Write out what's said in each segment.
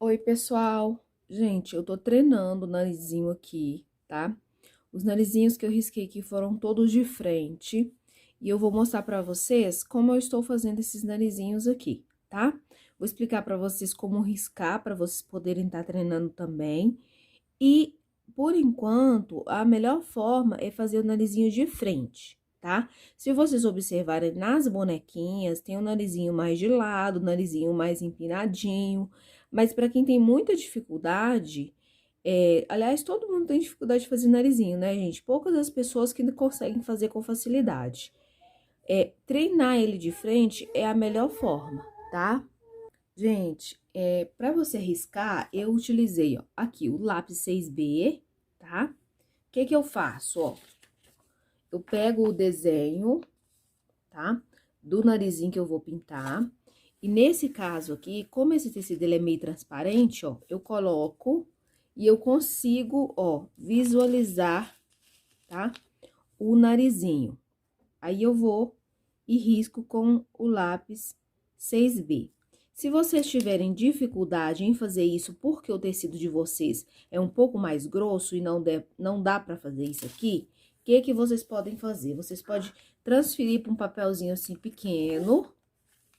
Oi, pessoal. Gente, eu tô treinando o narizinho aqui, tá? Os narizinhos que eu risquei aqui foram todos de frente. E eu vou mostrar pra vocês como eu estou fazendo esses narizinhos aqui, tá? Vou explicar pra vocês como riscar, pra vocês poderem estar treinando também. E, por enquanto, a melhor forma é fazer o narizinho de frente, tá? Se vocês observarem nas bonequinhas, tem o narizinho mais de lado, o narizinho mais empinadinho. Mas para quem tem muita dificuldade, aliás, todo mundo tem dificuldade de fazer narizinho, né, gente? Poucas as pessoas que conseguem fazer com facilidade. Treinar ele de frente é a melhor forma, tá? Gente, para você riscar, eu utilizei, ó, aqui o lápis 6B, tá? O que que eu faço, ó? Eu pego o desenho, tá? Do narizinho que eu vou pintar. E nesse caso aqui, como esse tecido ele é meio transparente, ó, eu coloco e eu consigo, ó, visualizar, tá? O narizinho. Aí eu vou e risco com o lápis 6B. Se vocês tiverem dificuldade em fazer isso porque o tecido de vocês é um pouco mais grosso e não dá para fazer isso aqui, o que que vocês podem fazer? Vocês podem transferir para um papelzinho assim pequeno,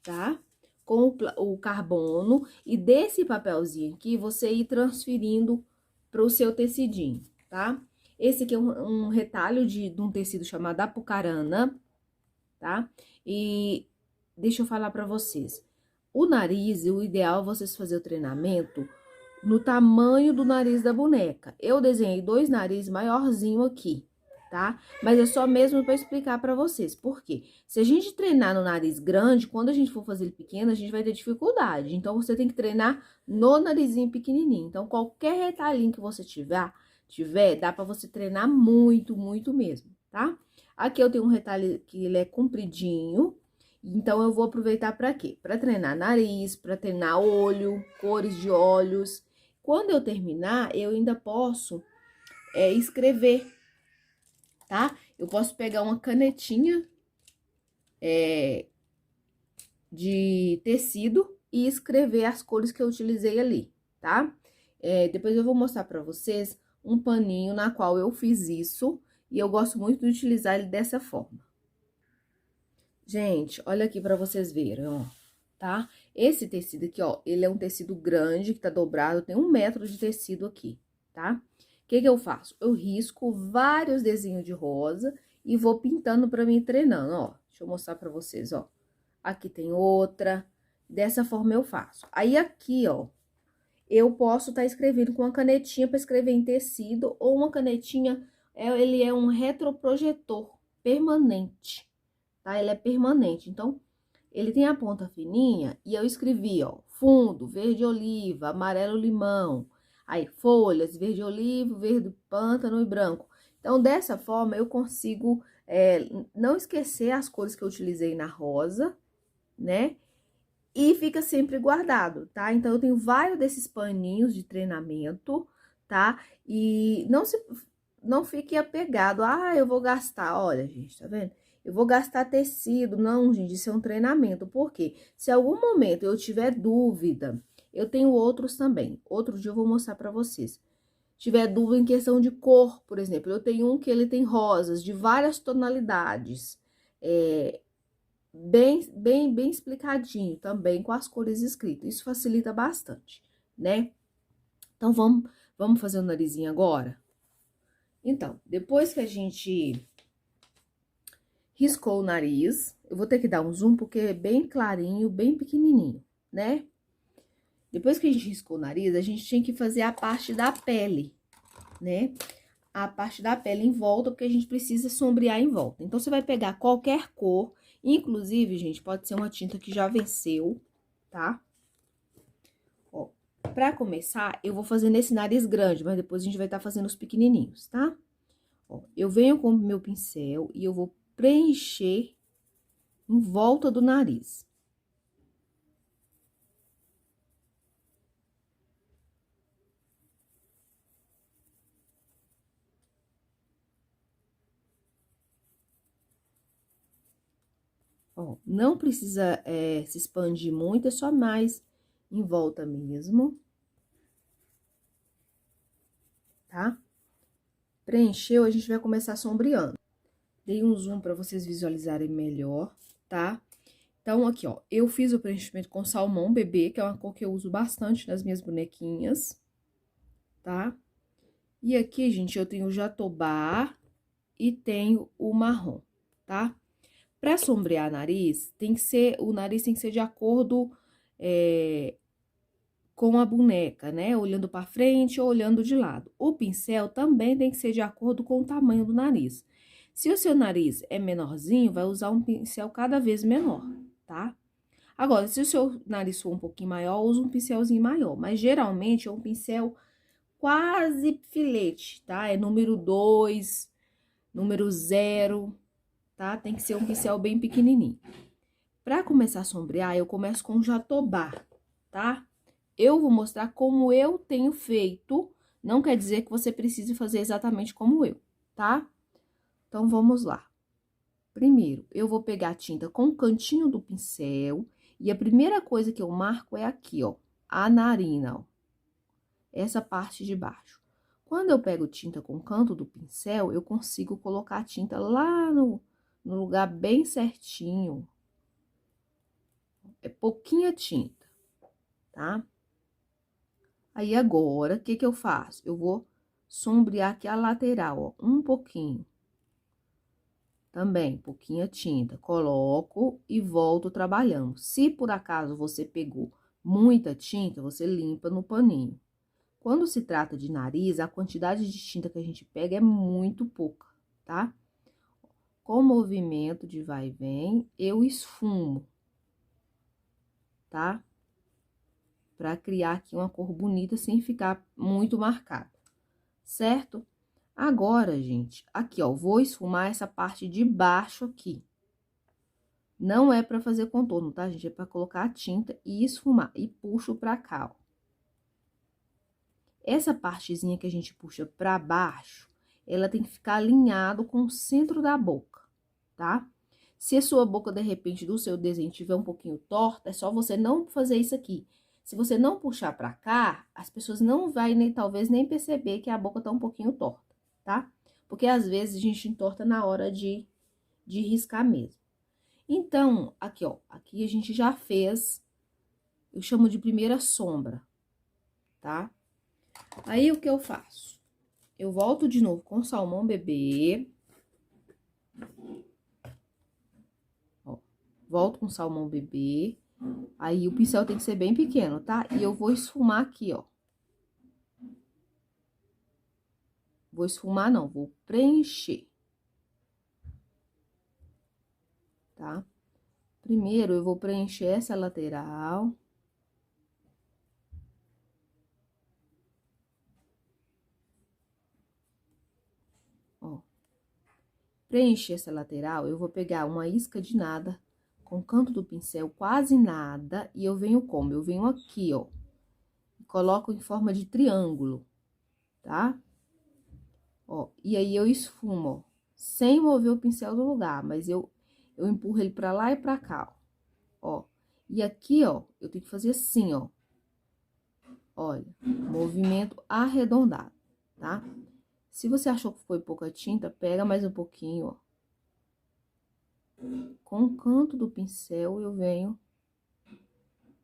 tá? Com o carbono e desse papelzinho aqui você ir transferindo para o seu tecidinho, tá? Esse aqui é um retalho de um tecido chamado apucarana, tá? E deixa eu falar pra vocês. O nariz, o ideal é vocês fazer o treinamento no tamanho do nariz da boneca. Eu desenhei dois narizes maiorzinho aqui, tá? Mas é só mesmo para explicar para vocês. Por quê? Se a gente treinar no nariz grande, quando a gente for fazer ele pequeno, a gente vai ter dificuldade. Então, você tem que treinar no narizinho pequenininho. Então, qualquer retalhinho que você tiver, dá para você treinar muito, muito mesmo, tá? Aqui eu tenho um retalho que ele é compridinho. Então, eu vou aproveitar para quê? Para treinar nariz, para treinar olho, cores de olhos. Quando eu terminar, eu ainda posso escrever, tá? Eu posso pegar uma canetinha de tecido e escrever as cores que eu utilizei ali, tá? Depois eu vou mostrar pra vocês um paninho na qual eu fiz isso e eu gosto muito de utilizar ele dessa forma. Gente, olha aqui pra vocês verem, ó, tá? Esse tecido aqui, ó, ele é um tecido grande que tá dobrado, tem 1 metro de tecido aqui, tá? O que que eu faço? Eu risco vários desenhos de rosa e vou pintando pra mim treinando, ó. Deixa eu mostrar pra vocês, ó. Aqui tem outra. Dessa forma eu faço. Aí aqui, ó, eu posso estar escrevendo com uma canetinha para escrever em tecido ou uma canetinha, ele é um retroprojetor permanente, tá? Ele é permanente. Então, ele tem a ponta fininha e eu escrevi, ó, fundo, verde oliva, amarelo limão. Aí, folhas, verde olivo, verde pântano e branco. Então, dessa forma, eu consigo não esquecer as cores que eu utilizei na rosa, né? E fica sempre guardado, tá? Então, eu tenho vários desses paninhos de treinamento, tá? E não fique apegado, ah, eu vou gastar, olha, gente, tá vendo? Eu vou gastar tecido, não, gente, isso é um treinamento, por quê? Se em algum momento eu tiver dúvida, eu tenho outros também, outro dia eu vou mostrar pra vocês. Tiver dúvida em questão de cor, por exemplo, eu tenho um que ele tem rosas de várias tonalidades, bem explicadinho também com as cores escritas. Isso facilita bastante, né? Então, vamos fazer o narizinho agora? Então, depois que a gente riscou o nariz, eu vou ter que dar um zoom porque é bem clarinho, bem pequenininho, né? Depois que a gente riscou o nariz, a gente tinha que fazer a parte da pele, né? A parte da pele em volta, porque a gente precisa sombrear em volta. Então, você vai pegar qualquer cor, inclusive, gente, pode ser uma tinta que já venceu, tá? Ó, pra começar, eu vou fazer nesse nariz grande, mas depois a gente vai estar fazendo os pequenininhos, tá? Ó, eu venho com o meu pincel e eu vou preencher em volta do nariz. Ó, não precisa se expandir muito, é só mais em volta mesmo. tá? Preencheu, a gente vai começar sombreando. Dei um zoom para vocês visualizarem melhor, tá? Então, aqui, ó, eu fiz o preenchimento com salmão bebê, que é uma cor que eu uso bastante nas minhas bonequinhas, tá? E aqui, gente, eu tenho o jatobá e tenho o marrom, tá? Pra sombrear nariz, o nariz tem que ser de acordo com a boneca, né? Olhando pra frente ou olhando de lado. O pincel também tem que ser de acordo com o tamanho do nariz. Se o seu nariz é menorzinho, vai usar um pincel cada vez menor, tá? Agora, se o seu nariz for um pouquinho maior, usa um pincelzinho maior. Mas, geralmente, é um pincel quase filete, tá? É número 2, número 0, tá? Tem que ser um pincel bem pequenininho. Pra começar a sombrear, eu começo com jatobá, tá? Eu vou mostrar como eu tenho feito. Não quer dizer que você precise fazer exatamente como eu, tá? Então, vamos lá. Primeiro, eu vou pegar a tinta com o cantinho do pincel. E a primeira coisa que eu marco é aqui, ó. A narina, ó. Essa parte de baixo. Quando eu pego tinta com o canto do pincel, eu consigo colocar a tinta lá no lugar bem certinho. É pouquinha tinta, tá? Aí, agora, o que que eu faço? Eu vou sombrear aqui a lateral, ó, um pouquinho. Também, pouquinha tinta. Coloco e volto trabalhando. Se por acaso você pegou muita tinta, você limpa no paninho. Quando se trata de nariz, a quantidade de tinta que a gente pega é muito pouca, tá? Com movimento de vai e vem, eu esfumo, tá? Pra criar aqui uma cor bonita sem ficar muito marcada, certo? Agora, gente, aqui, ó, vou esfumar essa parte de baixo aqui. Não é pra fazer contorno, tá, gente? É pra colocar a tinta e esfumar. E puxo pra cá, ó. Essa partezinha que a gente puxa pra baixo, ela tem que ficar alinhado com o centro da boca, tá? Se a sua boca, de repente, do seu desenho tiver um pouquinho torta, é só você não fazer isso aqui. Se você não puxar pra cá, as pessoas não vai nem, talvez, nem perceber que a boca tá um pouquinho torta, tá? Porque, às vezes, a gente entorta na hora de riscar mesmo. Então, aqui, ó, aqui a gente já fez, eu chamo de primeira sombra, tá? Aí, o que eu faço? Eu volto de novo com salmão bebê. Ó, volto com salmão bebê. Aí, o pincel tem que ser bem pequeno, tá? E eu vou esfumar aqui, ó. Vou esfumar, não, vou preencher. Tá? Primeiro, eu vou preencher essa lateral. Ó. Preencher essa lateral, eu vou pegar uma isca de nada com o canto do pincel, quase nada, e eu venho como? Eu venho aqui, ó, e coloco em forma de triângulo, tá? Ó, e aí eu esfumo, ó, sem mover o pincel do lugar, mas eu empurro ele pra lá e pra cá, ó. E aqui, ó, eu tenho que fazer assim, ó. Olha, movimento arredondado, tá? Se você achou que foi pouca tinta, pega mais um pouquinho, ó. Com o canto do pincel, eu venho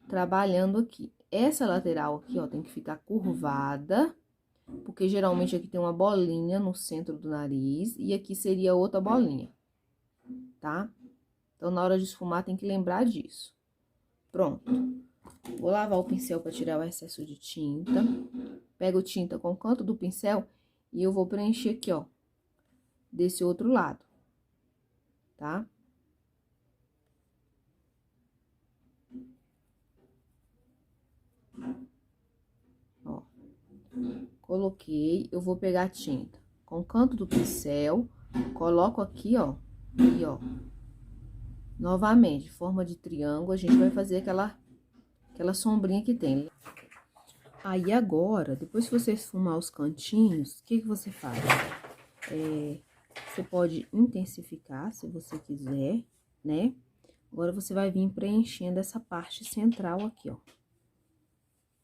trabalhando aqui. Essa lateral aqui, ó, tem que ficar curvada, porque geralmente aqui tem uma bolinha no centro do nariz e aqui seria outra bolinha, tá? Então, na hora de esfumar, tem que lembrar disso. Pronto. Vou lavar o pincel para tirar o excesso de tinta. Pego tinta com o canto do pincel e eu vou preencher aqui, ó, desse outro lado, tá? Ó, coloquei, eu vou pegar a tinta com o canto do pincel, coloco aqui, ó, e ó, novamente, forma de triângulo, a gente vai fazer aquela sombrinha que tem. Aí, agora, depois que você esfumar os cantinhos, o que que você faz? Você pode intensificar, se você quiser, né? Agora, você vai vir preenchendo essa parte central aqui, ó.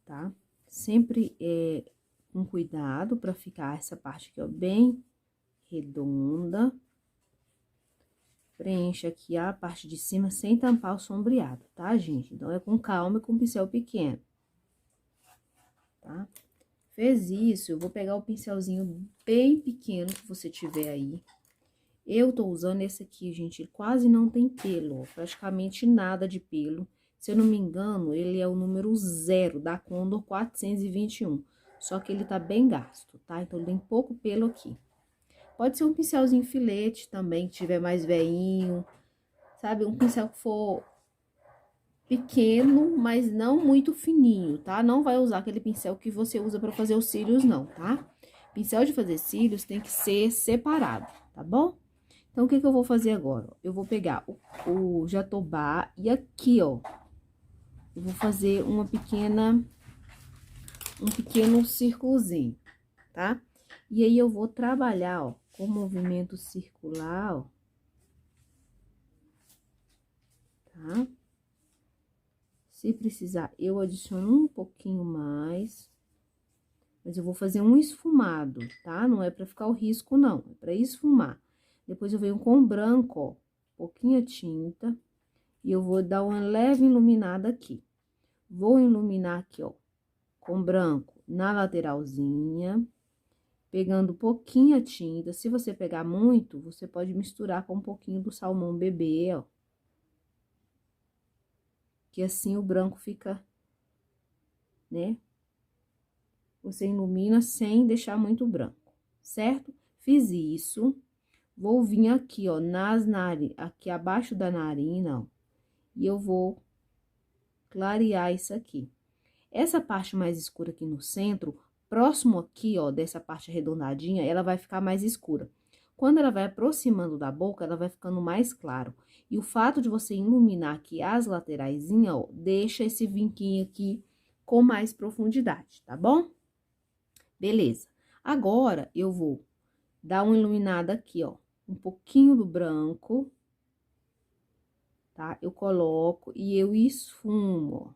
Tá? Sempre com cuidado pra ficar essa parte aqui, ó, bem redonda. Preencha aqui a parte de cima sem tampar o sombreado, tá, gente? Então, é com calma e com pincel pequeno, tá? Fez isso, eu vou pegar o pincelzinho bem pequeno que você tiver aí. Eu tô usando esse aqui, gente, ele quase não tem pelo, ó, praticamente nada de pelo. Se eu não me engano, ele é o número 0 da Condor 421. Só que ele tá bem gasto, tá? Então, ele tem pouco pelo aqui. Pode ser um pincelzinho filete também, que tiver mais veinho, sabe? Um pincel que for pequeno, mas não muito fininho, tá? Não vai usar aquele pincel que você usa pra fazer os cílios, não, tá? Pincel de fazer cílios tem que ser separado, tá bom? Então, o que que eu vou fazer agora? Eu vou pegar o jatobá e aqui, ó, eu vou fazer um pequeno círculozinho, tá? E aí, eu vou trabalhar, ó, com movimento circular, ó, tá? Se precisar, eu adiciono um pouquinho mais, mas eu vou fazer um esfumado, tá? Não é pra ficar o risco, não, é pra esfumar. Depois, eu venho com branco, ó, pouquinha tinta, e eu vou dar uma leve iluminada aqui. Vou iluminar aqui, ó, com branco na lateralzinha, pegando pouquinha tinta. Se você pegar muito, você pode misturar com um pouquinho do salmão bebê, ó. Que assim o branco fica, né? Você ilumina sem deixar muito branco, certo? Fiz isso. Vou vir aqui, ó, aqui abaixo da narina, ó, e eu vou clarear isso aqui. Essa parte mais escura aqui no centro, próximo aqui, ó, dessa parte arredondadinha, ela vai ficar mais escura. Quando ela vai aproximando da boca, ela vai ficando mais claro. E o fato de você iluminar aqui as lateraisinhas, ó, deixa esse vinquinho aqui com mais profundidade, tá bom? Beleza. Agora, eu vou dar uma iluminada aqui, ó, um pouquinho do branco, tá? Eu coloco e eu esfumo, ó,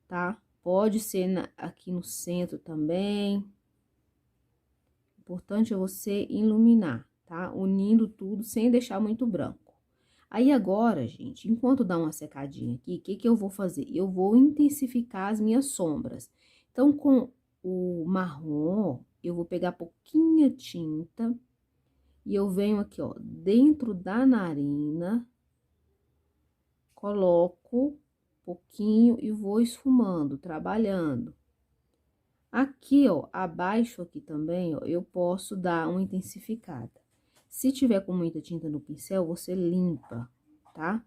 tá? Pode ser aqui no centro também. O importante é você iluminar, tá? Unindo tudo sem deixar muito branco. Aí, agora, gente, enquanto dá uma secadinha aqui, o que que eu vou fazer? Eu vou intensificar as minhas sombras. Então, com o marrom, eu vou pegar pouquinha tinta e eu venho aqui, ó, dentro da narina, coloco pouquinho e vou esfumando, trabalhando. Aqui, ó, abaixo aqui também, ó, eu posso dar uma intensificada. Se tiver com muita tinta no pincel, você limpa, tá?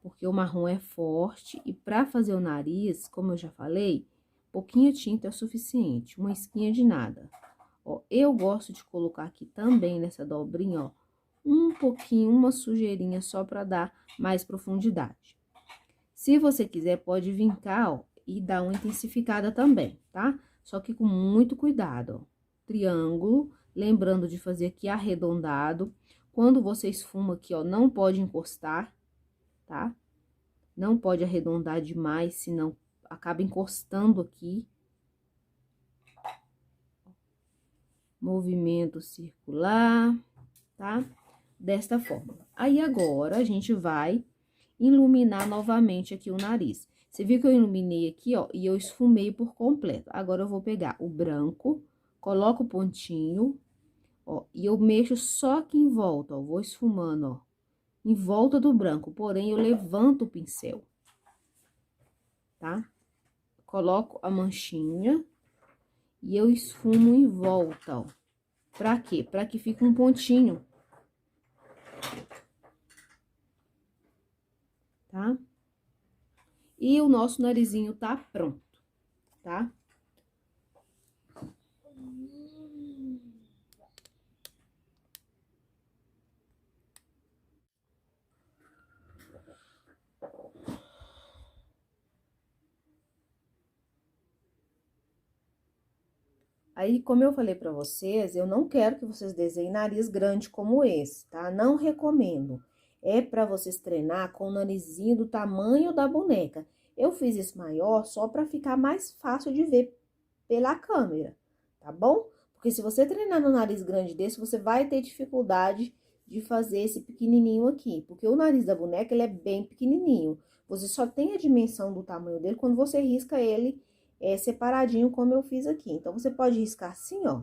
Porque o marrom é forte e pra fazer o nariz, como eu já falei, pouquinha tinta é o suficiente, uma esquinha de nada. Ó, eu gosto de colocar aqui também nessa dobrinha, ó, um pouquinho, uma sujeirinha só pra dar mais profundidade. Se você quiser, pode vincar, ó, e dar uma intensificada também, tá? Só que com muito cuidado, ó. Triângulo, lembrando de fazer aqui arredondado. Quando você esfuma aqui, ó, não pode encostar, tá? Não pode arredondar demais, senão acaba encostando aqui. Movimento circular, tá? Desta forma. Aí, agora, a gente vai iluminar novamente aqui o nariz. Você viu que eu iluminei aqui, ó, e eu esfumei por completo. Agora, eu vou pegar o branco, coloco o pontinho, ó, e eu mexo só aqui em volta, ó, vou esfumando, ó, em volta do branco, porém, eu levanto o pincel, tá? Coloco a manchinha e eu esfumo em volta, ó. Pra quê? Pra que fique um pontinho, tá? E o nosso narizinho tá pronto, tá? Aí, como eu falei pra vocês, eu não quero que vocês desenhem nariz grande como esse, tá? Não recomendo. É pra vocês treinar com o narizinho do tamanho da boneca. Eu fiz esse maior só pra ficar mais fácil de ver pela câmera, tá bom? Porque se você treinar no nariz grande desse, você vai ter dificuldade de fazer esse pequenininho aqui, porque o nariz da boneca, ele é bem pequenininho. Você só tem a dimensão do tamanho dele quando você risca ele separadinho, como eu fiz aqui. Então, você pode riscar assim, ó,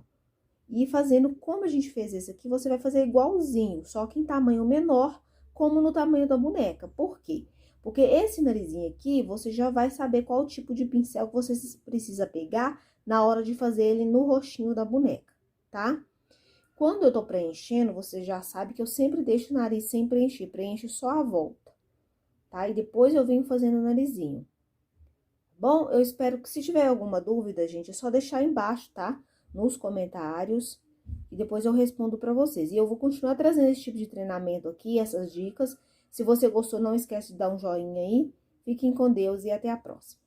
e ir fazendo como a gente fez esse aqui, você vai fazer igualzinho, só que em tamanho menor, como no tamanho da boneca. Por quê? Porque esse narizinho aqui, você já vai saber qual tipo de pincel que você precisa pegar na hora de fazer ele no rostinho da boneca, tá? Quando eu tô preenchendo, você já sabe que eu sempre deixo o nariz sem preencher, preencho só a volta, tá? E depois eu venho fazendo o narizinho. Bom, eu espero que se tiver alguma dúvida, gente, é só deixar aí embaixo, tá? Nos comentários, e depois eu respondo pra vocês. E eu vou continuar trazendo esse tipo de treinamento aqui, essas dicas. Se você gostou, não esquece de dar um joinha aí. Fiquem com Deus e até a próxima.